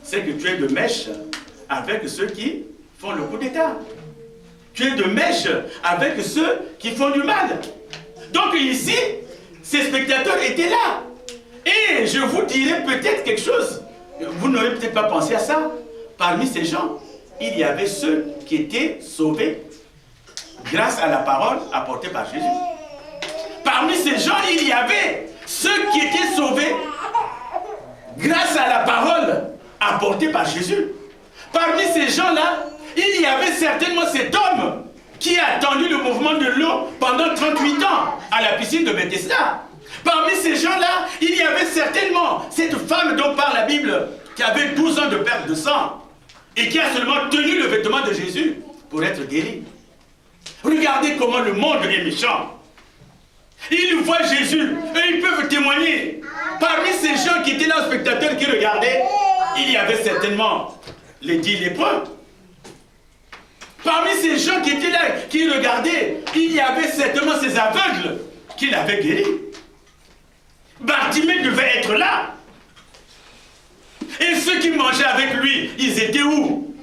c'est que tu es de mèche avec ceux qui font le coup d'État. Tu es de mèche avec ceux qui font du mal. Donc ici, ces spectateurs étaient là. Et je vous dirai peut-être quelque chose. Vous n'aurez peut-être pas pensé à ça. Parmi ces gens, il y avait ceux qui étaient sauvés grâce à la parole apportée par Jésus. Parmi ces gens, il y avait ceux qui étaient sauvés grâce à la parole apportée par Jésus. Parmi ces gens-là, il y avait certainement cet homme qui a attendu le mouvement de l'eau pendant 38 ans à la piscine de Bethesda. Parmi ces gens-là, il y avait certainement cette femme dont parle la Bible qui avait 12 ans de perte de sang et qui a seulement tenu le vêtement de Jésus pour être guérie. Regardez comment le monde est méchant. Ils voient Jésus et ils peuvent témoigner. Parmi ces gens qui étaient là, spectateurs qui regardaient, il y avait certainement les 10 lépreux. Parmi ces gens qui étaient là, qui regardaient, il y avait certainement ces aveugles qu'il avait guéris. Bartimée devait être là. Et ceux qui mangeaient avec lui, ils étaient où?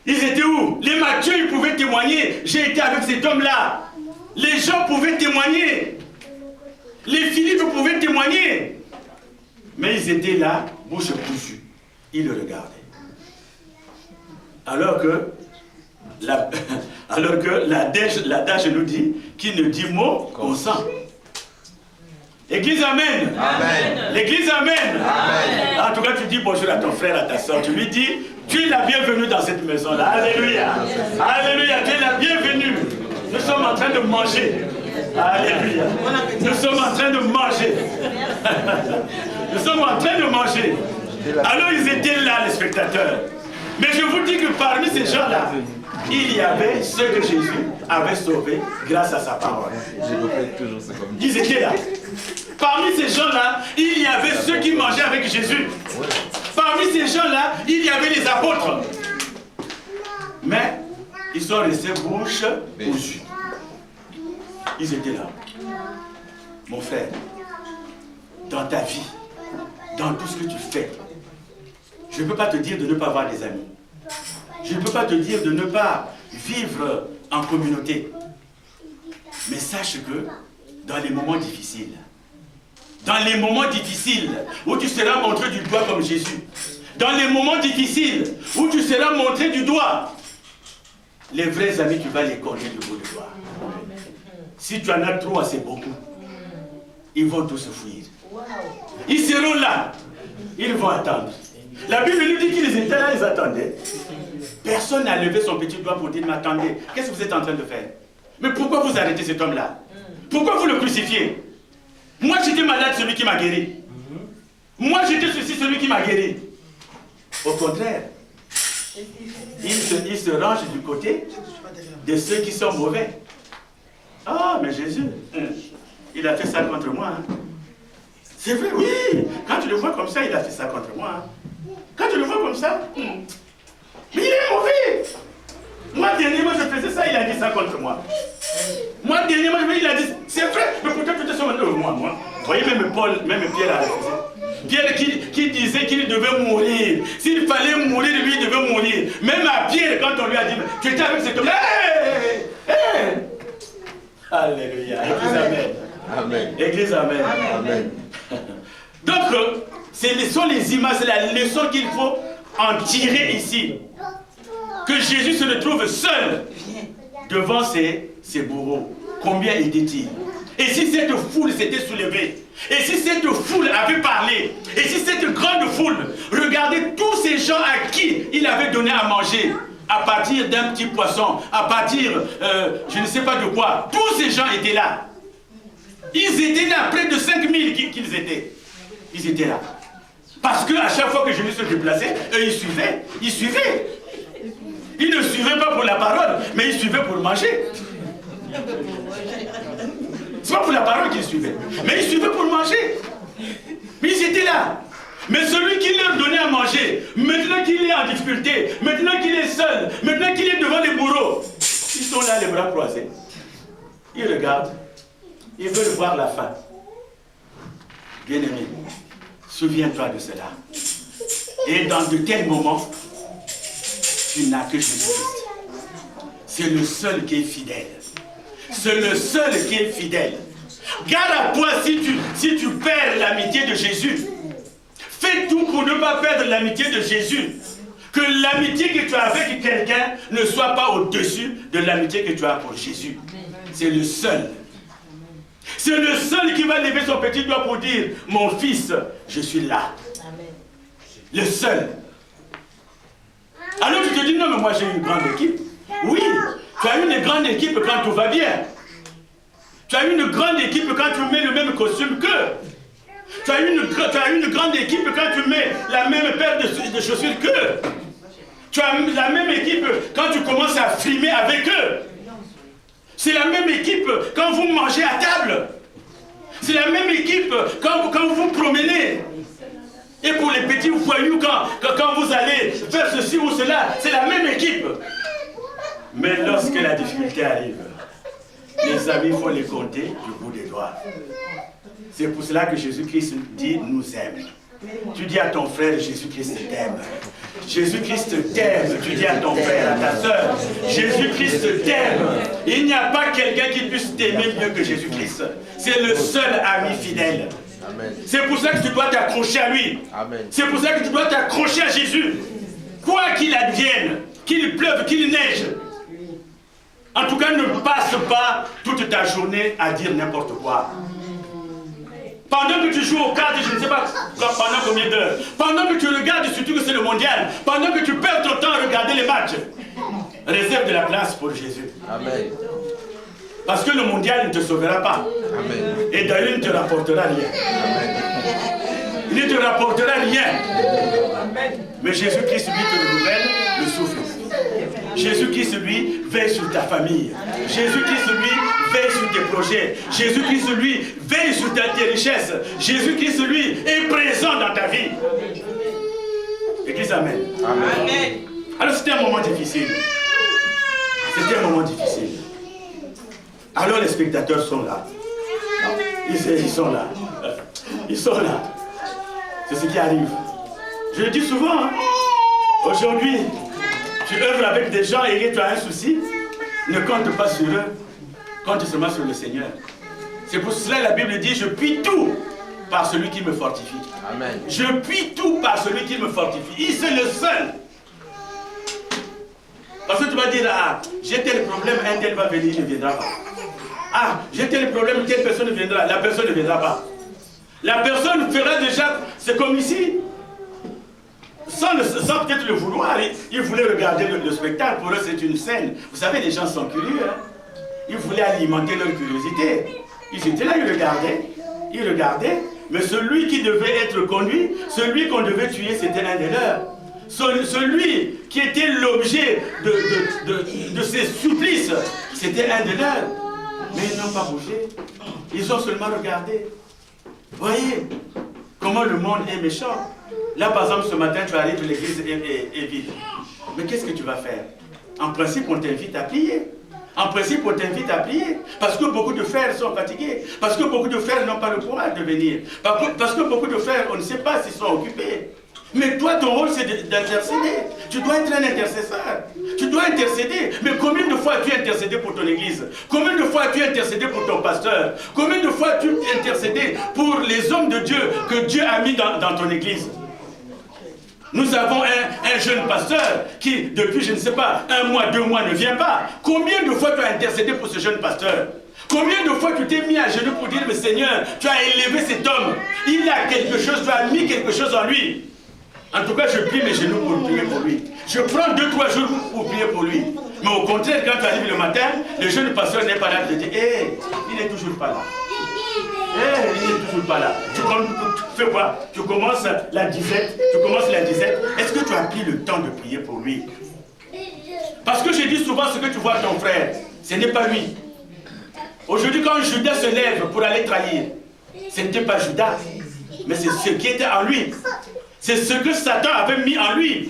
Ils étaient où? Les Matthieu, ils pouvaient témoigner. J'ai été avec cet homme-là. Les gens pouvaient témoigner. Les Philippe pouvaient témoigner. Mais ils étaient là, bouche cousue. Ils le regardaient. Alors que l'adage nous dit qu'il ne dit mot consent. L'église amène. Amen. L'église amène. Amen. En tout cas, tu dis bonjour à ton frère, à ta soeur. Tu lui dis, tu es la bienvenue dans cette maison-là. Alléluia. Alléluia. Tu es la bienvenue. Nous sommes en train de manger. Alléluia. Nous sommes en train de manger. Nous sommes en train de manger. Alors ils étaient là, les spectateurs. Mais je vous dis que parmi ces gens-là, il y avait ceux que Jésus avait sauvés grâce à sa parole. Ils étaient là. Parmi ces gens-là, il y avait ceux qui mangeaient avec Jésus. Parmi ces gens-là, il y avait les apôtres. Mais ils sont restés bouche cousue. Ils étaient là. Mon frère, dans ta vie, dans tout ce que tu fais, je ne peux pas te dire de ne pas avoir des amis. Je ne peux pas te dire de ne pas vivre en communauté. Mais sache que dans les moments difficiles où tu seras montré du doigt comme Jésus, dans les moments difficiles où tu seras montré du doigt, les vrais amis, tu vas les connaître du bout du doigt. Si tu en as trop assez beaucoup, ils vont tous fuir. Ils seront là. Ils vont attendre. La Bible nous dit qu'ils étaient là, ils attendaient. Personne n'a levé son petit doigt pour dire, mais attendez, qu'est-ce que vous êtes en train de faire? Mais pourquoi vous arrêtez cet homme-là? Pourquoi vous le crucifiez? Moi j'étais malade, celui qui m'a guéri. Moi j'étais ceci, celui qui m'a guéri. Au contraire, il se range du côté de ceux qui sont mauvais. Ah, mais Jésus, il a fait ça contre moi. Hein. C'est vrai, oui. Quand tu le vois comme ça, il a fait ça contre moi. Hein. Quand tu le vois comme ça, mais il est mauvais. Moi, dernièrement, je faisais ça, il a dit ça contre moi. Moi, dernièrement, il a dit, c'est vrai, mais pourtant, tu te sens moi. Vous voyez, même Paul, même Pierre a refusé. Pierre qui disait qu'il devait mourir. S'il fallait mourir, lui, il devait mourir. Même à Pierre, quand on lui a dit, tu étais avec cet homme. Hey! Alléluia. Église Amen. Amen. Église Amen. Amen. Donc, ce sont les images, c'est la leçon qu'il faut en tirer ici. Que Jésus se retrouve seul devant ses bourreaux. Combien était-il? Et si cette foule s'était soulevée, et si cette foule avait parlé, et si cette grande foule, regardez tous ces gens à qui il avait donné à manger, à partir d'un petit poisson, à partir, je ne sais pas de quoi, tous ces gens étaient là. Ils étaient là, près de 5000 qu'ils étaient. Ils étaient là. Parce qu'à chaque fois que Jésus se déplaçait, eux ils suivaient. Ils suivaient. Ils ne suivaient pas pour la parole, mais ils suivaient pour manger. C'est pas pour la parole qu'ils suivaient, mais ils suivaient pour manger. Mais ils étaient là. Mais celui qui leur donnait à manger, maintenant qu'il est en difficulté, maintenant qu'il est seul, maintenant qu'il est devant les bourreaux, ils sont là les bras croisés. Ils regardent. Ils veulent voir la fin. Bien-aimé, Souviens-toi de cela. Et dans de tels moments, tu n'as que Jésus-Christ. C'est le seul qui est fidèle. C'est le seul qui est fidèle. Garde à toi si tu perds l'amitié de Jésus. Fais tout pour ne pas perdre l'amitié de Jésus. Que l'amitié que tu as avec quelqu'un ne soit pas au-dessus de l'amitié que tu as pour Jésus. C'est le seul. C'est le seul qui va lever son petit doigt pour dire, mon fils, je suis là. Le seul. Alors tu te dis, non mais moi j'ai une grande équipe. Oui, tu as une grande équipe quand tout va bien. Tu as une grande équipe quand tu mets le même costume qu'eux. Tu as une grande équipe quand tu mets la même paire de chaussures qu'eux. Tu as la même équipe quand tu commences à frimer avec eux. C'est la même équipe quand vous mangez à table. C'est la même équipe quand vous vous promenez. Et pour les petits voyous, quand vous allez faire ceci ou cela, c'est la même équipe. Mais lorsque la difficulté arrive, les amis, il faut les compter du bout des doigts. C'est pour cela que Jésus-Christ dit, nous aime. Tu dis à ton frère, Jésus-Christ t'aime. Jésus-Christ t'aime. Tu dis à ton frère, à ta soeur, Jésus-Christ t'aime. Il n'y a pas quelqu'un qui puisse t'aimer mieux que Jésus-Christ. C'est le seul ami fidèle. C'est pour ça que tu dois t'accrocher à lui. C'est pour ça que tu dois t'accrocher à Jésus. Quoi qu'il advienne, qu'il pleuve, qu'il neige. En tout cas, ne passe pas toute ta journée à dire n'importe quoi. Pendant que tu joues aux cartes, je ne sais pas pendant combien d'heures. Pendant que tu regardes, surtout que c'est le mondial. Pendant que tu perds ton temps à regarder les matchs. Réserve de la place pour Jésus. Amen. Parce que le mondial ne te sauvera pas. Amen. Et d'ailleurs, il ne te rapportera rien. Amen. Il ne te rapportera rien. Amen. Mais Jésus-Christ, lui, te renouvelle le souffle. Jésus-Christ, lui, veille sur ta famille. Jésus-Christ, lui, veille sur tes projets. Jésus-Christ, lui, veille sur tes richesses. Jésus-Christ, lui, est présent dans ta vie. Église, amen. Amen. Alors, c'était un moment difficile. C'était un moment difficile. Alors, les spectateurs sont là. Ils sont là. Ils sont là. C'est ce qui arrive. Je le dis souvent, hein. Aujourd'hui, tu œuvres avec des gens et que tu as un souci, ne compte pas sur eux, compte seulement sur le Seigneur. C'est pour cela que la Bible dit, je puis tout par celui qui me fortifie. Amen. Je puis tout par celui qui me fortifie. C'est le seul. Parce que tu vas dire, ah, j'ai tel problème, un tel va venir, il ne viendra pas. Ah, j'ai tel problème, telle personne viendra, la personne ne viendra pas. La personne fera déjà, c'est comme ici. Sans peut-être le vouloir, ils voulaient regarder le spectacle. Pour eux, c'est une scène. Vous savez, les gens sont curieux. Hein? Ils voulaient alimenter leur curiosité. Ils étaient là, ils regardaient. Mais celui qui devait être conduit, celui qu'on devait tuer, c'était l'un des leurs. Celui qui était l'objet de ces supplices, c'était un des leurs. Mais ils n'ont pas bougé. Ils ont seulement regardé. Voyez comment le monde est méchant. Là, par exemple, ce matin, tu arrives, l'église est vide. Mais qu'est-ce que tu vas faire? En principe, on t'invite à prier. En principe, on t'invite à prier. Parce que beaucoup de frères sont fatigués. Parce que beaucoup de frères n'ont pas le courage de venir. Parce que beaucoup de frères, on ne sait pas s'ils sont occupés. Mais toi, ton rôle, c'est d'intercéder. Tu dois être un intercesseur. Tu dois intercéder. Mais combien de fois as-tu intercédé pour ton église? Combien de fois as-tu intercédé pour ton pasteur? Combien de fois as-tu intercédé pour les hommes de Dieu que Dieu a mis dans ton église? Nous avons un jeune pasteur qui, depuis, je ne sais pas, 1 mois, 2 mois, ne vient pas. Combien de fois tu as intercédé pour ce jeune pasteur? Combien de fois tu t'es mis à genoux pour dire, mais Seigneur, tu as élevé cet homme. Il a quelque chose, tu as mis quelque chose en lui. En tout cas, je plie mes genoux pour prier pour lui. Je prends 2-3 jours pour prier pour lui. Mais au contraire, quand tu arrives le matin, le jeune pasteur n'est pas là. Tu te dis, il n'est toujours pas là. Il n'est toujours pas là. Tu fais quoi? Tu commences la disette. Est-ce que tu as pris le temps de prier pour lui? Parce que je dis souvent ce que tu vois à ton frère, ce n'est pas lui. Aujourd'hui, quand Judas se lève pour aller trahir, ce n'était pas Judas, mais c'est ce qui était en lui. C'est ce que Satan avait mis en lui.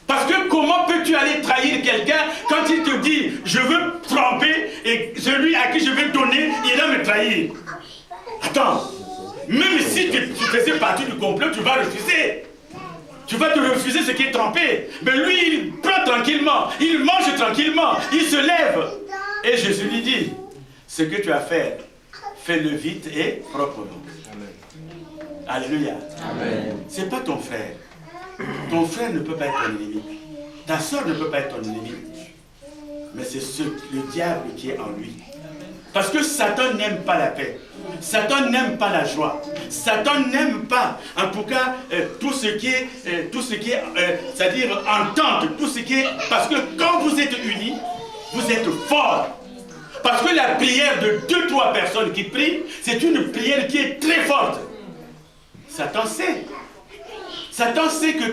Parce que comment peux-tu aller trahir quelqu'un quand il te dit, je veux tromper et celui à qui je vais donner, il va me trahir? Attends, Même si tu faisais partie du complot, tu vas refuser. Tu vas te refuser ce qui est trempé. Mais lui, il prend tranquillement, il mange tranquillement, il se lève. Et Jésus lui dit, ce que tu as fait, fais-le vite et proprement. Amen. Alléluia. Ce n'est pas ton frère. Ton frère ne peut pas être ton ennemi. Ta soeur ne peut pas être ton ennemi. Mais c'est le diable qui est en lui. Parce que Satan n'aime pas la paix. Satan n'aime pas la joie. Satan n'aime pas, en tout cas, tout ce qui est, c'est-à-dire entente, tout ce qui est... Parce que quand vous êtes unis, vous êtes forts. Parce que la prière de 2-3 personnes qui prient, c'est une prière qui est très forte. Satan sait. Satan sait que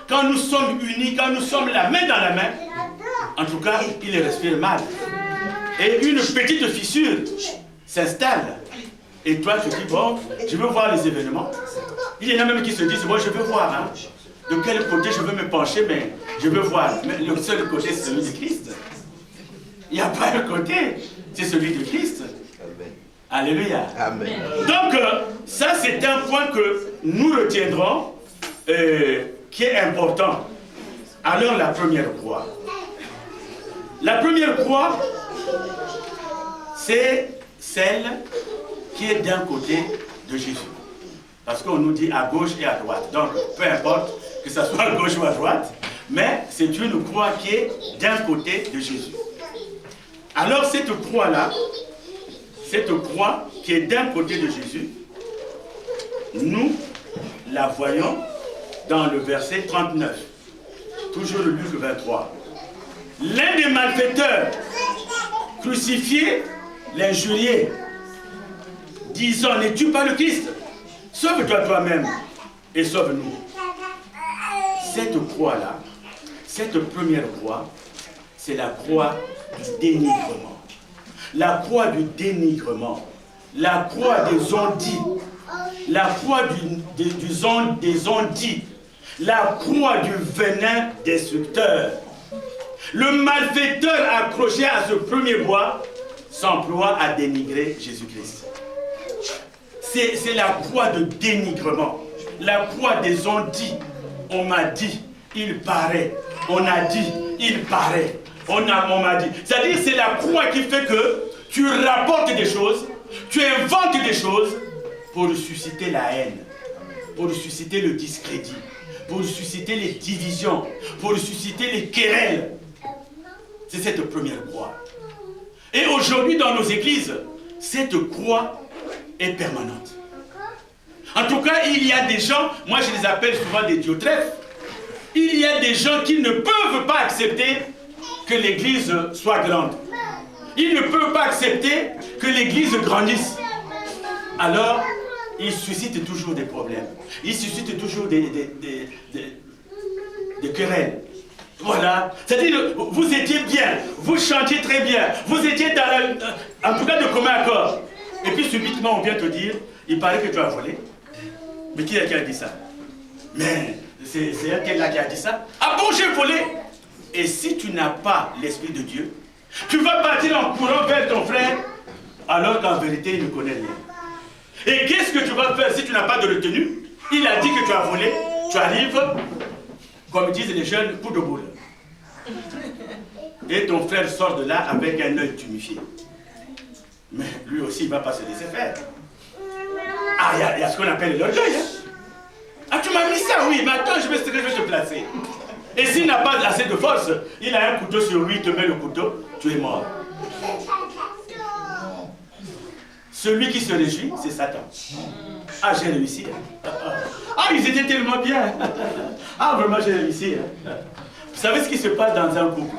quand nous sommes unis, quand nous sommes la main dans la main, en tout cas, il respire mal. Et une petite fissure s'installe. Et toi, tu dis, bon, je veux voir les événements. Il y en a même qui se disent, moi, je veux voir. Hein, de quel côté je veux me pencher, mais je veux voir. Mais le seul côté, c'est celui de Christ. Il n'y a pas un côté, c'est celui de Christ. Alléluia. Amen. Donc, ça, c'est un point que nous retiendrons, qui est important. Alors, la première croix. La première croix, c'est celle qui est d'un côté de Jésus. Parce qu'on nous dit à gauche et à droite. Donc, peu importe que ce soit à gauche ou à droite, mais c'est une croix qui est d'un côté de Jésus. Alors, cette croix-là, cette croix qui est d'un côté de Jésus, nous la voyons dans le verset 39. Toujours le Luc 23. L'un des malfaiteurs crucifiés l'injuriait, disant, n'es-tu pas le Christ? Sauve-toi toi-même et sauve-nous. Cette croix-là, cette première croix, c'est la croix du dénigrement. La croix du dénigrement. La croix des ondits. La croix des ondits. La croix du venin destructeur. Le malfaiteur accroché à ce premier bois s'emploie à dénigrer Jésus-Christ. C'est la croix de dénigrement. La croix des ondits. On m'a dit, il paraît. On a dit, il paraît. On m'a dit. C'est-à-dire, c'est la croix qui fait que tu rapportes des choses, tu inventes des choses pour susciter la haine, pour susciter le discrédit, pour susciter les divisions, pour susciter les querelles. C'est cette première croix. Et aujourd'hui, dans nos églises, cette croix est permanente. En tout cas, il y a des gens, moi je les appelle souvent des diotrephes, il y a des gens qui ne peuvent pas accepter que l'église soit grande. Ils ne peuvent pas accepter que l'église grandisse. Alors, ils suscitent toujours des problèmes. Ils suscitent toujours des querelles. Voilà. C'est-à-dire, vous étiez bien, vous chantiez très bien, vous étiez en tout cas de commun accord. Et puis subitement, on vient te dire, il paraît que tu as volé. Mais qui a dit ça? Mais c'est elle là qui a dit ça. Ah bon, j'ai volé? Et si tu n'as pas l'Esprit de Dieu, tu vas partir en courant vers ton frère, alors qu'en vérité, il ne connaît rien. Et qu'est-ce que tu vas faire si tu n'as pas de retenue? Il a dit que tu as volé, tu arrives, comme disent les jeunes, coup de boule. Et ton frère sort de là avec un œil tuméfié. Mais lui aussi, il ne va pas se laisser faire. Ah, il y a ce qu'on appelle l'orgueil. Hein? Ah, tu m'as mis ça, oui, mais attends, je vais te placer. Et s'il n'a pas assez de force, il a un couteau sur lui, il te met le couteau, tu es mort. Celui qui se réjouit, c'est Satan. Ah, j'ai réussi. Ah, ils étaient tellement bien. Ah, vraiment, j'ai réussi. Vous savez ce qui se passe dans un couple?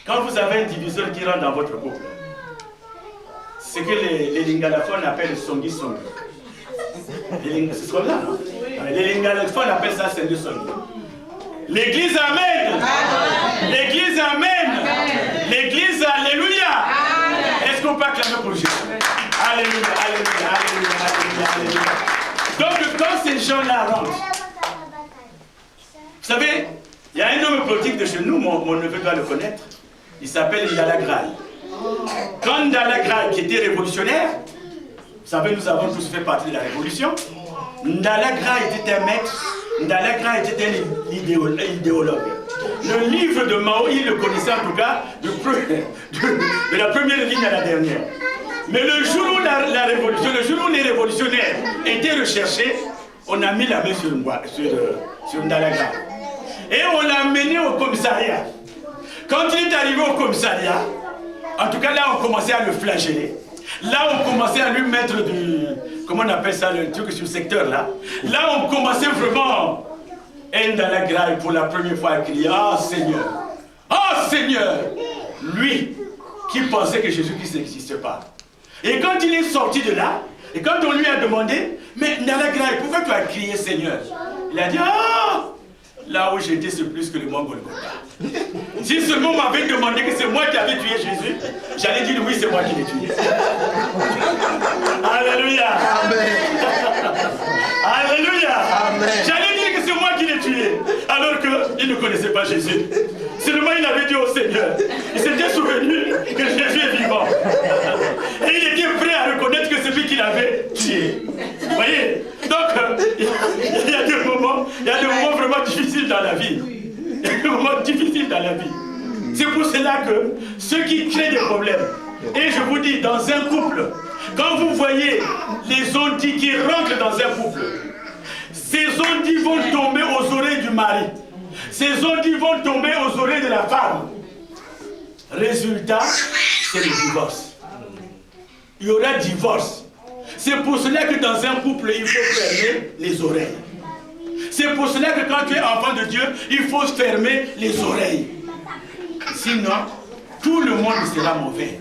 Quand vous avez un diviseur qui rentre dans votre couple, ce que les lingalophones appellent songi-songi. C'est comme ça, non? Les lingalophones appellent ça songi-songi. L'église amène. L'église amène. L'église alléluia. Est-ce qu'on peut acclamer pour Jésus? Alléluia, alléluia, alléluia, alléluia. Donc quand ces gens-là rentrent, vous savez, il y a un homme politique de chez nous, mon neveu doit le connaître, il s'appelle Ndala Graal. Quand Ndala Graal, qui était révolutionnaire, Vous savez, nous avons tous fait partie de la Révolution. Ndalagra était un maître, Ndalagra était un idéologue. Le livre de Mao, il le connaissait en tout cas de la première ligne à la dernière. Mais le jour où la révolution, le jour où les révolutionnaires étaient recherchés, on a mis la main sur Ndalagra. Et on l'a mené au commissariat. Quand il est arrivé au commissariat, en tout cas là on commençait à le flageller. Là on commençait à lui mettre du... Comment on appelle ça, le truc sur le secteur là. Là on commençait vraiment... Ndalagra pour la première fois à crier, ah Seigneur, ah Seigneur, lui qui pensait que Jésus-Christ n'existait pas. Et quand il est sorti de là, et quand on lui a demandé, mais Ndalagra, pourquoi tu as crié Seigneur? Il a dit, ah, là où j'étais, c'est plus que le mont Golgotha. Si seulement on m'avait demandé que c'est moi qui avais tué Jésus, j'allais dire oui, c'est moi qui l'ai tué. Alléluia. Amen. Alléluia. Amen. J'allais dire que c'est moi qui l'ai tué, alors qu'il ne connaissait pas Jésus. Seulement il avait dit au Seigneur, il s'était souvenu que Jésus est vivant. Et il était prêt à reconnaître que c'est lui qui l'avait tué. Vous voyez? Donc, il y a des moments vraiment difficiles dans la vie. Il y a des moments difficiles dans la vie. C'est pour cela que ceux qui créent des problèmes, et je vous dis, dans un couple, quand vous voyez les ondits qui rentrent dans un couple, ces ondits vont tomber aux oreilles du mari. Ces ondits vont tomber aux oreilles de la femme. Résultat, c'est le divorce. Il y aura divorce. C'est pour cela que dans un couple, il faut fermer les oreilles. C'est pour cela que quand tu es enfant de Dieu, il faut fermer les oreilles. Sinon, tout le monde sera mauvais.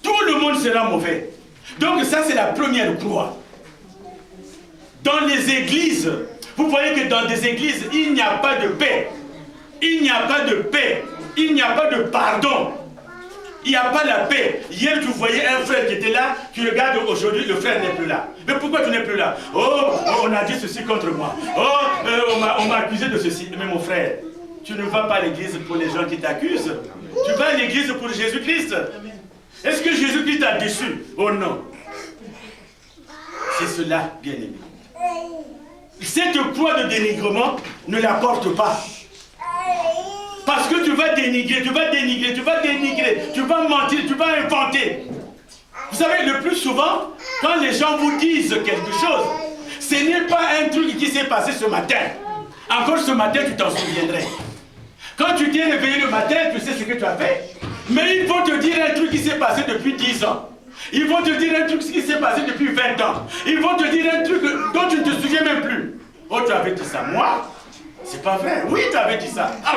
Tout le monde sera mauvais. Donc ça, c'est la première croix. Dans les églises, vous voyez que dans des églises, il n'y a pas de paix. Il n'y a pas de paix. Il n'y a pas de pardon. Il n'y a pas la paix. Hier, tu voyais un frère qui était là, tu regardes aujourd'hui, le frère n'est plus là. Mais pourquoi tu n'es plus là? Oh, on a dit ceci contre moi. Oh, on m'a accusé de ceci. Mais mon frère, tu ne vas pas à l'église pour les gens qui t'accusent. Tu vas à l'église pour Jésus-Christ. Est-ce que Jésus-Christ t'a déçu? Oh non. C'est cela, bien aimé. Cette croix de dénigrement ne la porte pas. Parce que tu vas dénigrer, tu vas dénigrer, tu vas dénigrer, tu vas mentir, tu vas inventer. Vous savez, le plus souvent, quand les gens vous disent quelque chose, ce n'est pas un truc qui s'est passé ce matin. Encore ce matin, tu t'en souviendrais. Quand tu t'es réveillé le matin, tu sais ce que tu as fait. Mais ils vont te dire un truc qui s'est passé depuis 10 ans. Ils vont te dire un truc qui s'est passé depuis 20 ans. Ils vont te dire un truc dont tu ne te souviens même plus. Oh, tu avais dit ça. Moi, c'est pas vrai. Oui, tu avais dit ça. Ah.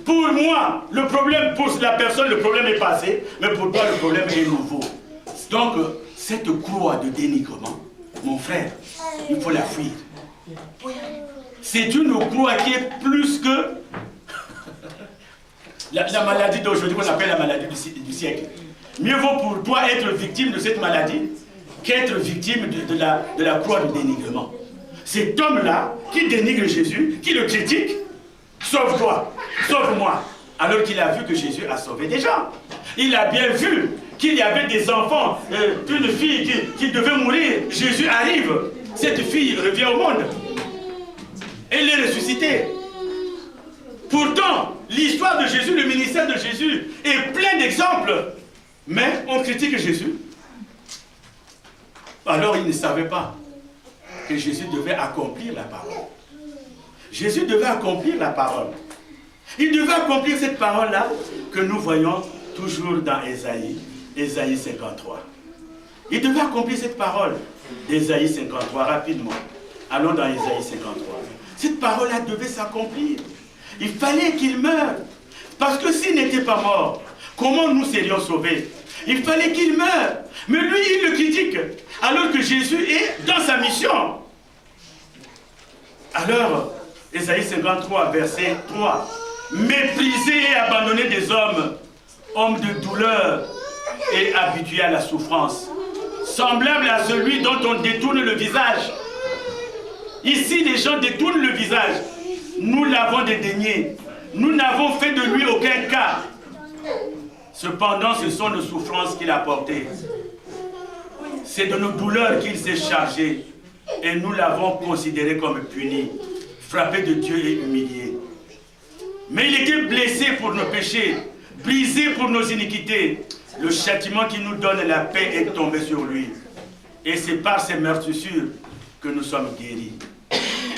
Pour moi, le problème, pour la personne, le problème est passé. Mais pour toi, le problème est nouveau. Donc, cette croix de dénigrement, mon frère, il faut la fuir. C'est une croix qui est plus que la maladie d'aujourd'hui qu'on appelle la maladie du siècle. Mieux vaut pour toi être victime de cette maladie qu'être victime de la croix de dénigrement. Cet homme-là qui dénigre Jésus, qui le critique, sauve-toi, sauve-moi. Alors qu'il a vu que Jésus a sauvé des gens. Il a bien vu qu'il y avait des enfants, une fille qui devait mourir. Jésus arrive. Cette fille revient au monde. Elle est ressuscitée. Pourtant, l'histoire de Jésus, le ministère de Jésus est plein d'exemples. Mais on critique Jésus. Alors il ne savait pas que Jésus devait accomplir la parole. Jésus devait accomplir la parole. Il devait accomplir cette parole-là que nous voyons toujours dans Ésaïe 53. Il devait accomplir cette parole d'Ésaïe 53 rapidement. Allons dans Ésaïe 53. Cette parole-là devait s'accomplir. Il fallait qu'il meure. Parce que s'il n'était pas mort, comment nous serions sauvés? Il fallait qu'il meure. Mais lui, il le critique. Alors que Jésus est dans sa mission. Alors, Ésaïe 53, verset 3. Méprisé et abandonné des hommes, hommes de douleur et habitués à la souffrance, semblable à celui dont on détourne le visage. Ici, les gens détournent le visage. Nous l'avons dédaigné. Nous n'avons fait de lui aucun cas. Cependant, ce sont nos souffrances qu'il a portées. C'est de nos douleurs qu'il s'est chargé. Et nous l'avons considéré comme puni, frappé de Dieu et humilié. Mais il était blessé pour nos péchés, brisé pour nos iniquités. Le châtiment qui nous donne la paix est tombé sur lui. Et c'est par ses meurtrissures que nous sommes guéris.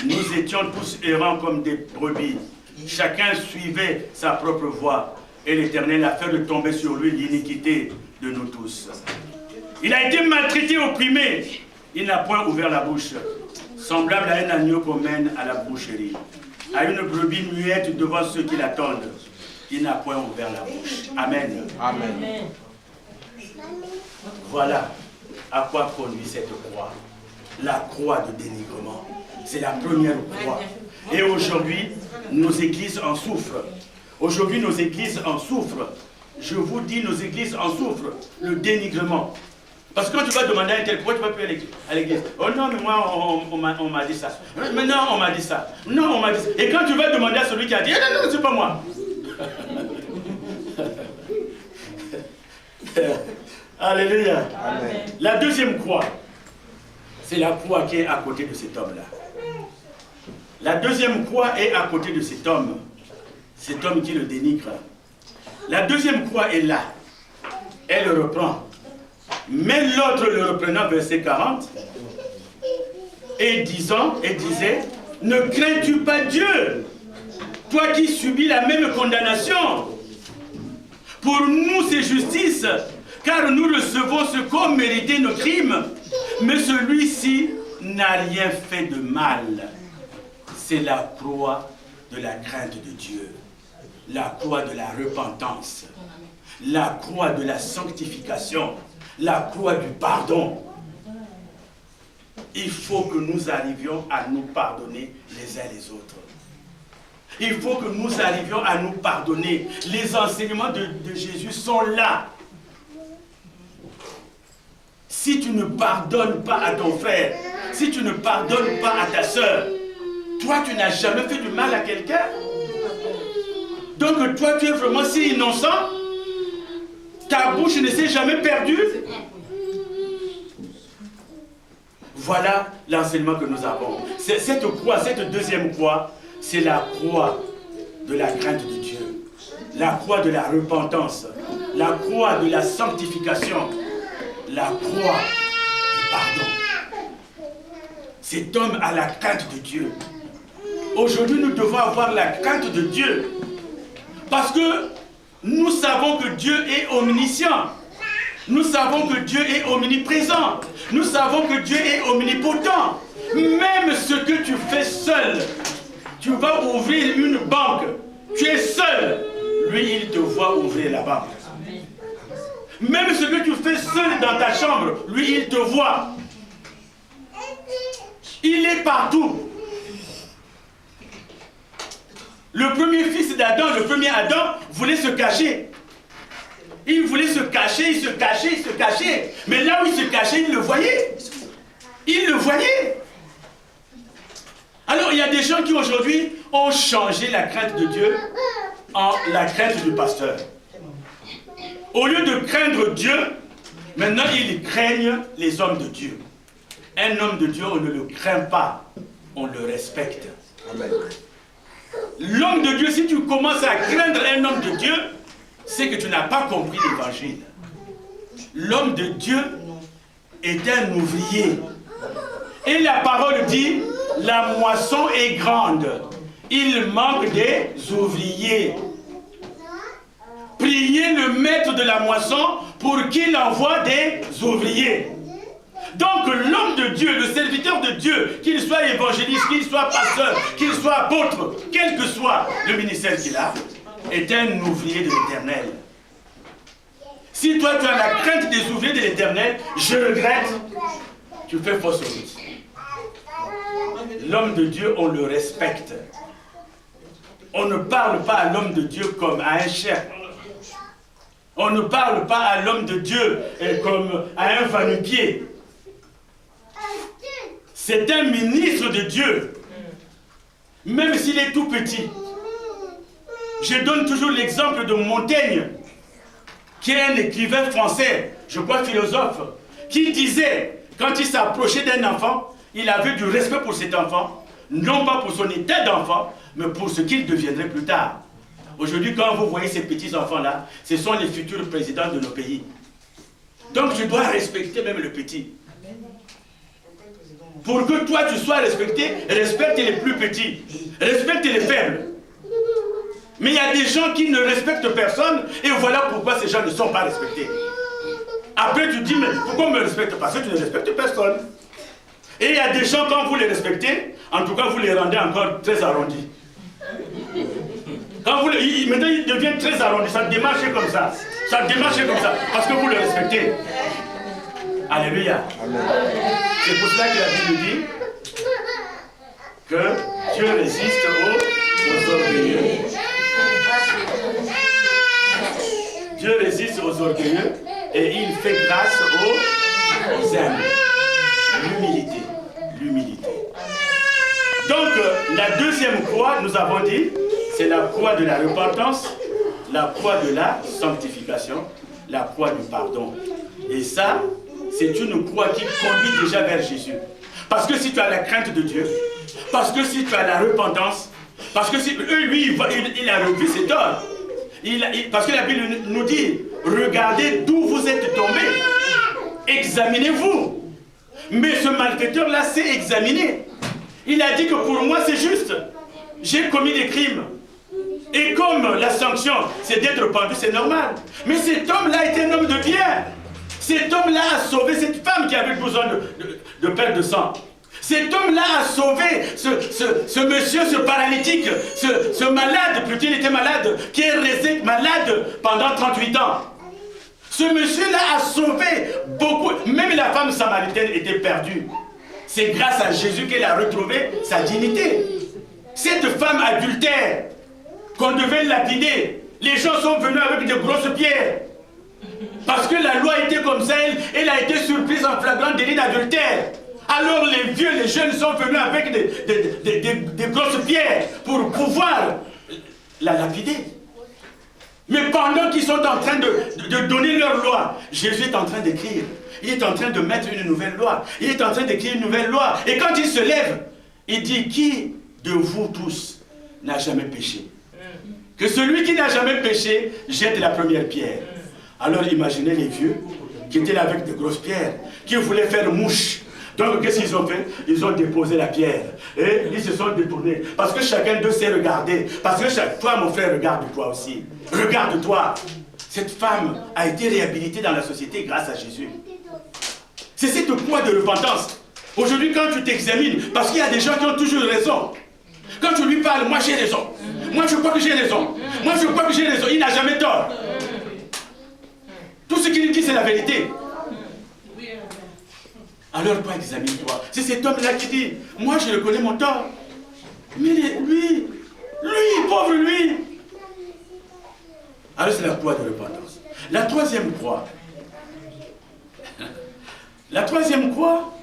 Nous étions tous errants comme des brebis. Chacun suivait sa propre voie. Et l'Éternel a fait de tomber sur lui l'iniquité de nous tous. Il a été maltraité, opprimé. Il n'a point ouvert la bouche. Semblable à un agneau qu'on mène à la boucherie. À une brebis muette devant ceux qui l'attendent. Il n'a point ouvert la bouche. Amen. Amen. Voilà à quoi conduit cette croix. La croix de dénigrement. C'est la première croix. Et aujourd'hui, nos églises en souffrent. Aujourd'hui, nos églises en souffrent. Je vous dis, nos églises en souffrent. Le dénigrement. Parce que quand tu vas demander à un tel, pourquoi tu ne vas plus à l'église? Oh non, mais moi, on m'a dit ça. Mais non, on m'a dit ça. Non, on m'a dit ça. Et quand tu vas demander à celui qui a dit, non, non, c'est pas moi. Alléluia. Amen. La deuxième croix, c'est la croix qui est à côté de cet homme-là. La deuxième croix est à côté de cet homme qui le dénigre. La deuxième croix est là. Elle le reprend. Mais l'autre le reprenant, verset 40, et disait, ne crains-tu pas Dieu, toi qui subis la même condamnation? Pour nous c'est justice, car nous recevons ce qu'ont mérité nos crimes, mais celui-ci n'a rien fait de mal. C'est la croix de la crainte de Dieu, la croix de la repentance, la croix de la sanctification, la croix du pardon. Il faut que nous arrivions à nous pardonner les uns les autres. Il faut que nous arrivions à nous pardonner. Les enseignements de Jésus sont là. Si tu ne pardonnes pas à ton frère, si tu ne pardonnes pas à ta soeur, toi tu n'as jamais fait du mal à quelqu'un. Donc toi tu es vraiment si innocent. Ta bouche ne s'est jamais perdue. Voilà l'enseignement que nous avons. Cette croix, cette deuxième croix, c'est la croix de la crainte de Dieu. La croix de la repentance. La croix de la sanctification. La croix du pardon. Cet homme a la crainte de Dieu. Aujourd'hui, nous devons avoir la crainte de Dieu. Parce que nous savons que Dieu est omniscient. Nous savons que Dieu est omniprésent. Nous savons que Dieu est omnipotent. Même ce que tu fais seul, tu vas ouvrir une banque. Tu es seul. Lui, il te voit ouvrir la banque. Même ce que tu fais seul dans ta chambre, lui, il te voit. Il est partout. Le premier fils d'Adam, le premier Adam, voulait se cacher. Il voulait se cacher, il se cachait, il se cachait. Mais là où il se cachait, il le voyait. Il le voyait. Alors, il y a des gens qui aujourd'hui ont changé la crainte de Dieu en la crainte du pasteur. Au lieu de craindre Dieu, maintenant ils craignent les hommes de Dieu. Un homme de Dieu, on ne le craint pas, on le respecte. Amen. L'homme de Dieu, si tu commences à craindre un homme de Dieu, c'est que tu n'as pas compris l'évangile. L'homme de Dieu est un ouvrier. Et la parole dit, la moisson est grande. Il manque des ouvriers. Priez le maître de la moisson pour qu'il envoie des ouvriers. Donc l'homme de Dieu, le serviteur de Dieu, qu'il soit évangéliste, qu'il soit pasteur, qu'il soit apôtre, quel que soit le ministère qu'il a, est un ouvrier de l'Éternel. Si toi tu as la crainte des ouvriers de l'Éternel, je regrette, tu fais fausse route. L'homme de Dieu, on le respecte. On ne parle pas à l'homme de Dieu comme à un chef. On ne parle pas à l'homme de Dieu comme à un va-nu-pied. C'est un ministre de Dieu. Même s'il est tout petit. Je donne toujours l'exemple de Montaigne. qui est un écrivain français, je crois philosophe, qui disait, quand il s'approchait d'un enfant, il avait du respect pour cet enfant, non pas pour son état d'enfant, mais pour ce qu'il deviendrait plus tard. Aujourd'hui, quand vous voyez ces petits enfants-là, ce sont les futurs présidents de nos pays. Donc tu dois respecter même le petit. Pour que toi tu sois respecté, respecte les plus petits, respecte les faibles. Mais il y a des gens qui ne respectent personne, et voilà pourquoi ces gens ne sont pas respectés. Après tu dis, mais pourquoi on ne me respecte pas? Parce que tu ne respectes personne. Et il y a des gens, quand vous les respectez, en tout cas vous les rendez encore très arrondis. Quand vous les, maintenant ils deviennent très arrondis, ça démarche comme ça. Ça démarche comme ça, parce que vous le respectez. Alléluia. C'est pour cela que la Bible dit que Dieu résiste aux orgueilleux. Dieu résiste aux orgueilleux et il fait grâce aux humbles. L'humilité. L'humilité. Donc, la deuxième croix, nous avons dit, c'est la croix de la repentance, la croix de la sanctification, la croix du pardon. Et ça, c'est une croix qui conduit déjà vers Jésus. Parce que si tu as la crainte de Dieu, parce que si tu as la repentance, parce que si lui, il a revu ses torts. Parce que la Bible nous dit, regardez d'où vous êtes tombés. Examinez-vous. Mais ce malfaiteur-là s'est examiné. Il a dit que pour moi c'est juste. J'ai commis des crimes. Et comme la sanction, c'est d'être pendu, c'est normal. Mais cet homme-là était un homme de bien. Cet homme-là a sauvé cette femme qui avait besoin de perte de sang. Cet homme-là a sauvé ce monsieur, ce paralytique, ce malade, plutôt il était malade, qui est resté malade pendant 38 ans. Ce monsieur-là a sauvé beaucoup. Même la femme samaritaine était perdue. C'est grâce à Jésus qu'elle a retrouvé sa dignité. Cette femme adultère, qu'on devait lapider, les gens sont venus avec de grosses pierres. Parce que la loi était comme ça, elle a été surprise en flagrant délit d'adultère. Alors les vieux, les jeunes sont venus avec des grosses pierres pour pouvoir la lapider. Mais pendant qu'ils sont en train de donner leur loi, Jésus est en train d'écrire. Il est en train de mettre une nouvelle loi. Il est en train d'écrire une nouvelle loi. Et quand il se lève, il dit, qui de vous tous n'a jamais péché? Que celui qui n'a jamais péché jette la première pierre. Alors imaginez les vieux qui étaient là avec de grosses pierres, qui voulaient faire mouche. Donc qu'est-ce qu'ils ont fait? Ils ont déposé la pierre. Et ils se sont détournés. Parce que chacun d'eux s'est regardé. Parce que chaque fois, mon frère, regarde-toi aussi. Regarde-toi. Cette femme a été réhabilitée dans la société grâce à Jésus. C'est cette croix de repentance. Aujourd'hui, quand tu t'examines, parce qu'il y a des gens qui ont toujours raison. Quand tu lui parles, moi j'ai raison. Moi je crois que j'ai raison. Moi je crois que j'ai raison. Il n'a jamais tort. Tout ce qu'il dit, c'est la vérité. Alors toi, examine-toi. C'est cet homme-là qui dit, moi je reconnais mon tort. Mais lui, pauvre lui. Alors c'est la croix de repentance. La troisième croix. La troisième croix,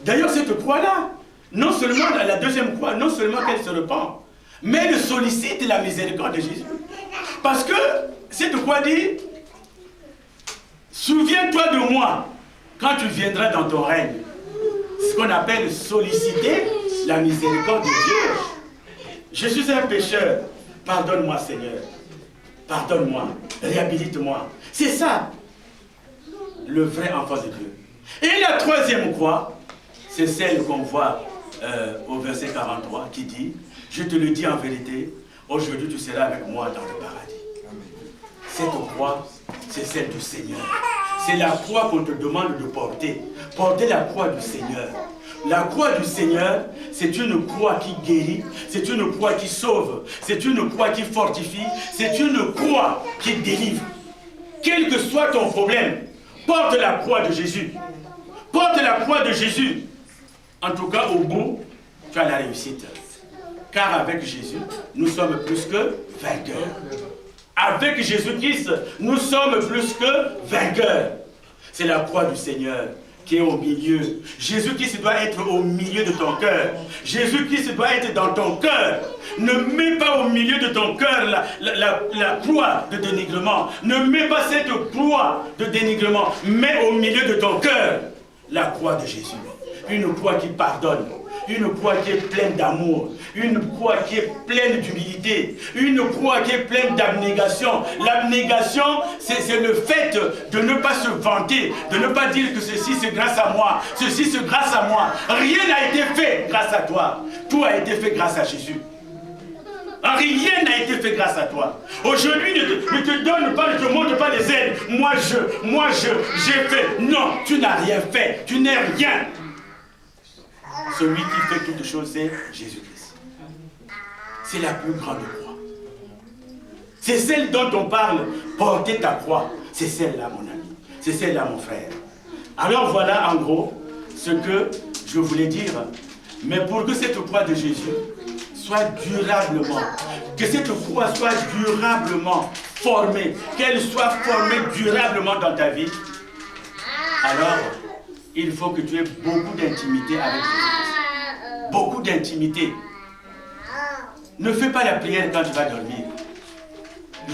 d'ailleurs cette croix-là, non seulement la deuxième croix, non seulement qu'elle se repent, mais elle sollicite la miséricorde de Jésus. Parce que cette croix dit, souviens-toi de moi quand tu viendras dans ton règne. Ce qu'on appelle solliciter la miséricorde de Dieu. Je suis un pécheur, pardonne-moi Seigneur. Pardonne-moi, réhabilite-moi. C'est ça, le vrai enfant de Dieu. Et la troisième croix, c'est celle qu'on voit au verset 43 qui dit, je te le dis en vérité, aujourd'hui tu seras avec moi dans le paradis. Cette croix, c'est celle du Seigneur. C'est la croix qu'on te demande de porter. Porter la croix du Seigneur. La croix du Seigneur, c'est une croix qui guérit, c'est une croix qui sauve, c'est une croix qui fortifie, c'est une croix qui délivre. Quel que soit ton problème, porte la croix de Jésus. Porte la croix de Jésus. En tout cas, au bout, tu as la réussite. Car avec Jésus, nous sommes plus que vainqueurs. Avec Jésus-Christ, nous sommes plus que vainqueurs. C'est la croix du Seigneur qui est au milieu. Jésus-Christ doit être au milieu de ton cœur. Jésus-Christ doit être dans ton cœur. Ne mets pas au milieu de ton cœur la croix de dénigrement. Ne mets pas cette croix de dénigrement. Mets au milieu de ton cœur la croix de Jésus. Une croix qui pardonne. Une croix qui est pleine d'amour, une croix qui est pleine d'humilité, une croix qui est pleine d'abnégation. L'abnégation, c'est le fait de ne pas se vanter, de ne pas dire que ceci c'est grâce à moi, ceci c'est grâce à moi. Rien n'a été fait grâce à toi, tout a été fait grâce à Jésus. Rien n'a été fait grâce à toi. Aujourd'hui, ne te donne pas, ne te montre pas les ailes. Moi j'ai fait. Non, tu n'as rien fait, tu n'es rien. Celui qui fait toutes choses, c'est Jésus-Christ. C'est la plus grande croix. C'est celle dont on parle, porter ta croix. C'est celle-là, mon ami. C'est celle-là, mon frère. Alors voilà, en gros, ce que je voulais dire. Mais pour que cette croix de Jésus soit durablement, que cette croix soit durablement formée, qu'elle soit formée durablement dans ta vie, alors, il faut que tu aies beaucoup d'intimité avec Jésus. Beaucoup d'intimité. Ne fais pas la prière quand tu vas dormir.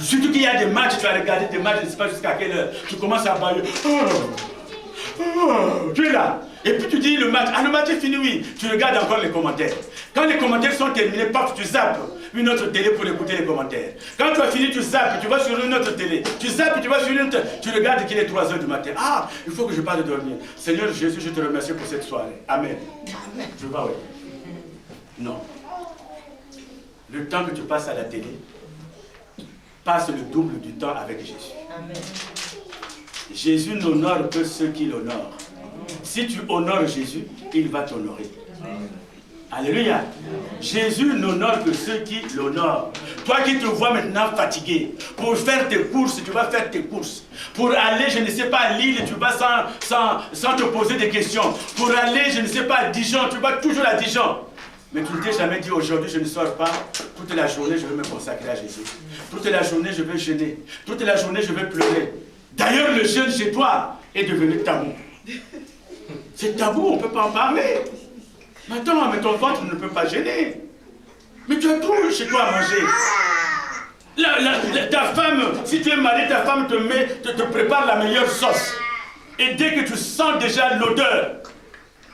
Surtout qu'il y a des matchs, tu vas regarder des matchs, je ne sais pas jusqu'à quelle heure. Tu commences à bailler. Tu es là. Et puis tu dis le match. Ah, le match est fini, oui. Tu regardes encore les commentaires. Quand les commentaires sont terminés, paf, tu zappes une autre télé pour écouter les commentaires. Quand tu as fini, tu zappes, tu vas sur une autre télé. Tu zappes, tu vas sur une autre. Tu regardes qu'il est 3 h du matin. Ah, il faut que je parle de dormir. Seigneur Jésus, je te remercie pour cette soirée. Amen. Je vais, oui. Non. Le temps que tu passes à la télé, passe le double du temps avec Jésus. Amen. Jésus n'honore que ceux qui l'honorent. Si tu honores Jésus, il va t'honorer. Alléluia. Jésus n'honore que ceux qui l'honorent. Toi qui te vois maintenant fatigué, pour faire tes courses, tu vas faire tes courses. Pour aller, je ne sais pas, à Lille, tu vas sans te poser des questions. Pour aller, je ne sais pas, à Dijon, tu vas toujours à Dijon. Mais tu ne t'es jamais dit, aujourd'hui je ne sors pas, toute la journée je vais me consacrer à Jésus. Toute la journée je vais jeûner. Toute la journée je vais pleurer. D'ailleurs, le jeûne chez toi est devenu tabou. C'est tabou, on ne peut pas en parler. Mais attends, mais ton ventre ne peut pas gêner. Mais tu as tout chez toi à manger. Ta femme, si tu es marié, ta femme te prépare la meilleure sauce. Et dès que tu sens déjà l'odeur,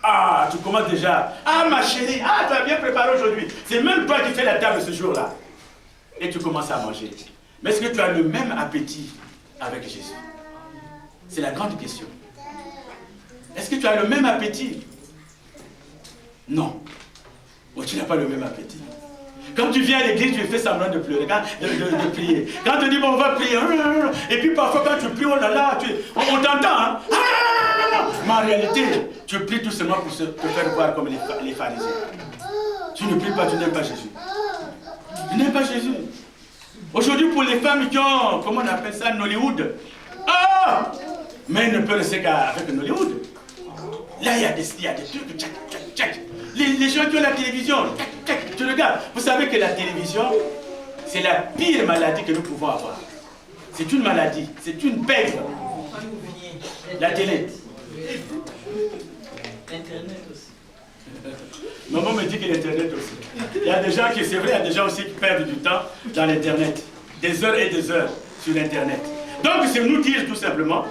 ah, tu commences déjà. Ah, ma chérie, ah, tu as bien préparé aujourd'hui. C'est même toi qui fais la table ce jour-là. Et tu commences à manger. Mais est-ce que tu as le même appétit avec Jésus? C'est la grande question. Est-ce que tu as le même appétit? Non. Oh, tu n'as pas le même appétit. Quand tu viens à l'église, tu fais semblant de pleurer, de prier. Quand tu dis, bon, on va prier. Et puis parfois, quand tu pries, oh là là, on t'entend. Hein? Mais en réalité, tu pries tout simplement pour te faire voir comme les pharisiens. Tu ne pries pas, tu n'aimes pas Jésus. Tu n'aimes pas Jésus. Aujourd'hui, pour les femmes qui ont, comment on appelle ça, Nollywood. Ah! Mais elles ne peuvent rester qu'avec Nollywood. Là, il y a des trucs, tchac, tchac, tchac. Les gens qui ont la télévision, tchac, tchac, tu regardes. Vous savez que la télévision, c'est la pire maladie que nous pouvons avoir. C'est une maladie, c'est une pègre. La télé. Internet aussi. Maman me dit que l'Internet aussi. Il y a des gens qui, c'est vrai, il y a des gens aussi qui perdent du temps dans l'Internet. Des heures et des heures sur l'Internet. Donc, c'est nous dire tout simplement,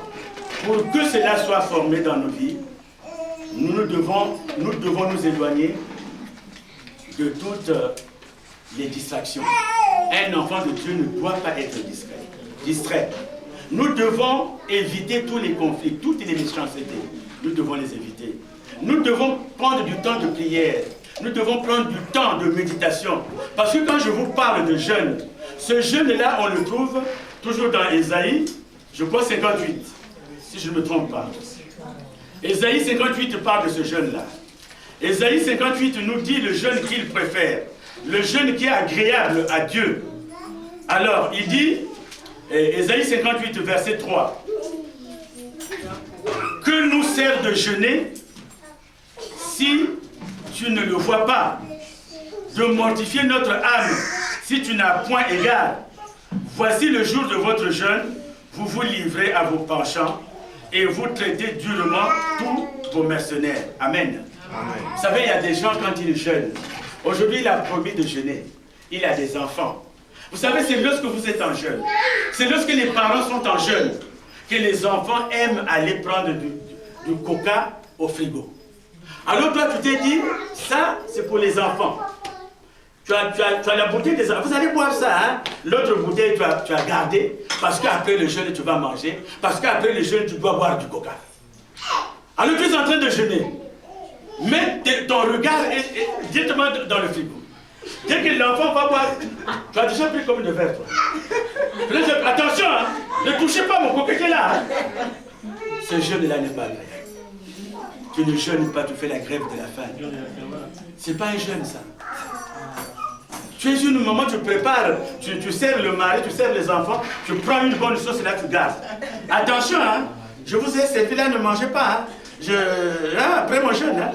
pour que cela soit formé dans nos vies, nous devons nous éloigner de toutes les distractions. Un enfant de Dieu ne doit pas être distrait. Nous devons éviter tous les conflits, toutes les méchancetés. Nous devons les éviter. Nous devons prendre du temps de prière. Nous devons prendre du temps de méditation. Parce que quand je vous parle de jeûne, ce jeûne-là, on le trouve toujours dans Ésaïe, je crois 58, si je ne me trompe pas. Ésaïe 58 parle de ce jeûne-là. Ésaïe 58 nous dit le jeûne qu'il préfère, le jeûne qui est agréable à Dieu. Alors, il dit, Ésaïe 58, verset 3, « Que nous sert de jeûner si tu ne le vois pas, de mortifier notre âme si tu n'as point égard. Voici le jour de votre jeûne, vous vous livrez à vos penchants, et vous traitez durement tous vos mercenaires. Amen. Amen. Vous savez, il y a des gens quand ils jeûnent. Aujourd'hui, il a promis de jeûner. Il a des enfants. Vous savez, c'est lorsque vous êtes en jeûne. C'est lorsque les parents sont en jeûne que les enfants aiment aller prendre du coca au frigo. Alors toi, tu t'es dit, ça, c'est pour les enfants. Tu as la bouteille des enfants. Vous allez boire ça, hein? L'autre bouteille, tu as gardé, parce qu'après le jeûne, tu vas manger. Parce qu'après le jeûne, tu dois boire du coca. Alors tu es en train de jeûner. Mets ton regard directement dans le frigo. Dès que l'enfant va boire, tu as déjà pris combien de verres, toi? Attention, hein, ne touchez pas mon coca qui est là. Hein. Ce jeûne-là n'est pas agréable. Tu ne jeûnes pas, tu fais la grève de la faim. C'est pas un jeûne, ça. Tu es une maman, tu prépares, tu sers le mari, tu sers les enfants, tu prends une bonne sauce et là tu gardes. Attention, hein, je vous ai servi là, ne mangez pas. Hein. Après mon jeûne, hein.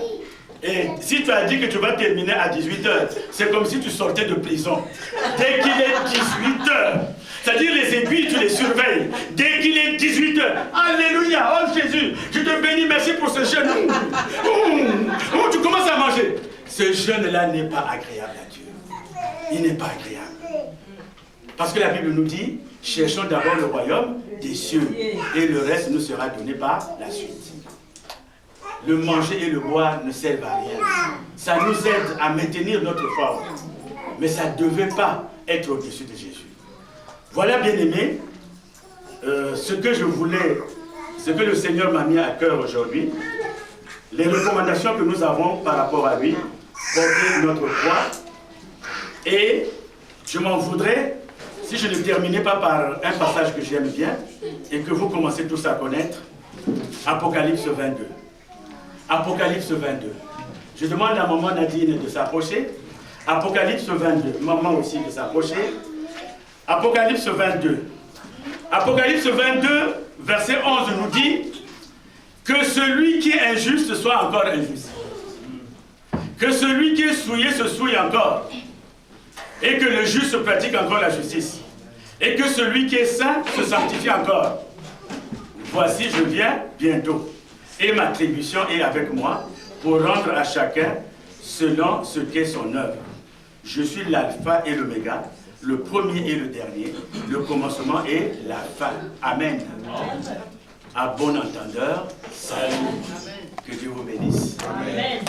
Et si tu as dit que tu vas terminer à 18h, c'est comme si tu sortais de prison. Dès qu'il est 18h, c'est-à-dire les aiguilles, tu les surveilles. Dès qu'il est 18h, alléluia, oh Jésus, je te bénis, merci pour ce jeûne. Tu commences à manger. Ce jeûne-là n'est pas agréable à Dieu. Il n'est pas agréable. Parce que la Bible nous dit, cherchons d'abord le royaume des cieux et le reste nous sera donné par la suite. Le manger et le boire ne servent à rien. Ça nous aide à maintenir notre forme. Mais ça ne devait pas être au-dessus de Jésus. Voilà, bien-aimés, ce que je voulais, ce que le Seigneur m'a mis à cœur aujourd'hui, les recommandations que nous avons par rapport à lui, porter notre foi. Et je m'en voudrais si je ne terminais pas par un passage que j'aime bien et que vous commencez tous à connaître, Apocalypse 22. Apocalypse 22. Je demande à maman Nadine de s'approcher. Apocalypse 22. Maman aussi de s'approcher. Apocalypse 22. Apocalypse 22, verset 11 nous dit que celui qui est injuste soit encore injuste. Que celui qui est souillé se souille encore. Et que le juste pratique encore la justice. Et que celui qui est saint se sanctifie encore. Voici, je viens bientôt. Et ma attribution est avec moi pour rendre à chacun selon ce qu'est son œuvre. Je suis l'alpha et l'oméga, le premier et le dernier, le commencement et la fin. Amen. À bon entendeur, salut. Que Dieu vous bénisse. Amen.